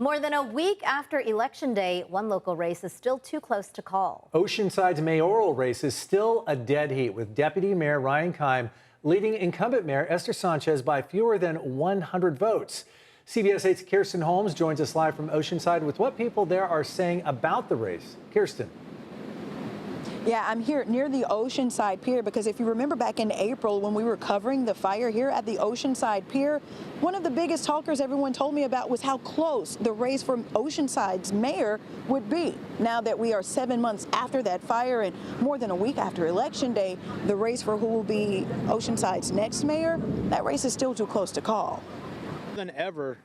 More than a week after Election Day, one local race is still too close to call. Oceanside's mayoral race is still a dead heat, with Deputy Mayor Ryan Keim leading incumbent Mayor Esther Sanchez by fewer than 100 votes. CBS 8's Kirsten Holmes joins us live from Oceanside with what people there are saying about the race. Kirsten. Yeah, I'm here near the Oceanside Pier because if you remember back in April when we were covering the fire here at the Oceanside Pier, one of the biggest talkers everyone told me about was how close the race for Oceanside's mayor would be. Now that we are 7 months after that fire and more than a week after Election Day, the race for who will be Oceanside's next mayor, that race is still too close to call. More than ever,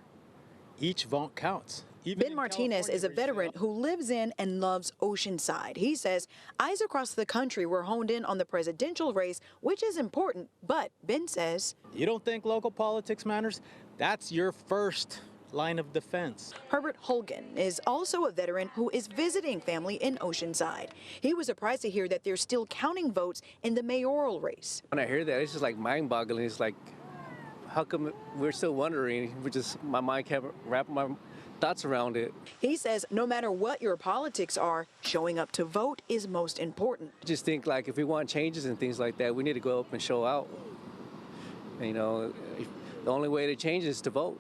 each vote counts. Ben Martinez is a veteran who lives in and loves Oceanside. He says eyes across the country were honed in on the presidential race, which is important, but Ben says, you don't think local politics matters? That's your first line of defense. Herbert Holgan is also a veteran who is visiting family in Oceanside. He was surprised to hear that they're still counting votes in the mayoral race. When I hear that, it's just like mind-boggling. It's like, how come we're still wondering? My mind can't wrap my thoughts around it. He says no matter what your politics are, showing up to vote is most important. I just think like if we want changes and things like that, we need to go up and show out. You know, the only way to change is to vote.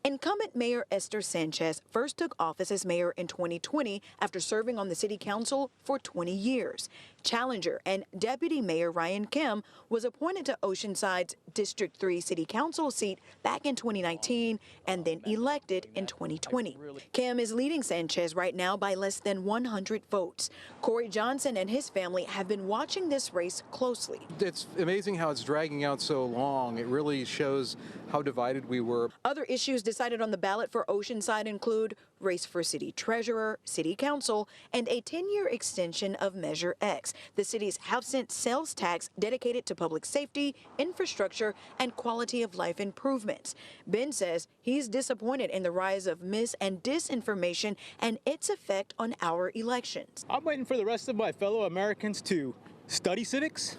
Incumbent Mayor Esther Sanchez first took office as mayor in 2020 after serving on the city council for 20 years. Challenger and Deputy Mayor Ryan Keim was appointed to Oceanside's District 3 City Council seat back in 2019 and then elected in 2020. Keim is leading Sanchez right now by less than 100 votes. Corey Johnson and his family have been watching this race closely. It's amazing how it's dragging out so long. It really shows how divided we were. Other issues decided on the ballot for Oceanside include race for city treasurer, city council, and a 10-year extension of Measure X, the city's half-cent sales tax dedicated to public safety, infrastructure, and quality of life improvements. Ben says he's disappointed in the rise of mis- and disinformation and its effect on our elections. I'm waiting for the rest of my fellow Americans to study civics,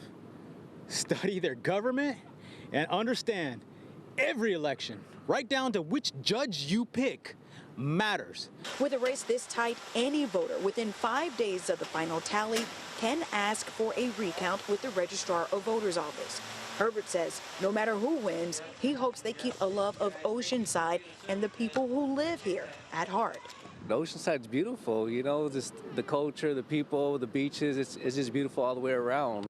study their government, and understand every election, right down to which judge you pick, matters. With a race this tight, any voter within 5 days of the final tally can ask for a recount with the Registrar of Voters Office. Herbert says no matter who wins, he hopes they keep a love of Oceanside and the people who live here at heart. The Oceanside's beautiful, you know, just the culture, the people, the beaches, it's just beautiful all the way around.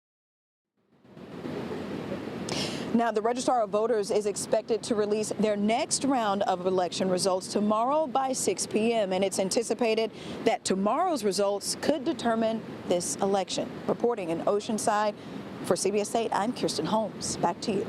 Now, the Registrar of Voters is expected to release their next round of election results tomorrow by 6 p.m. and it's anticipated that tomorrow's results could determine this election. Reporting in Oceanside for CBS 8, I'm Kirsten Holmes. Back to you.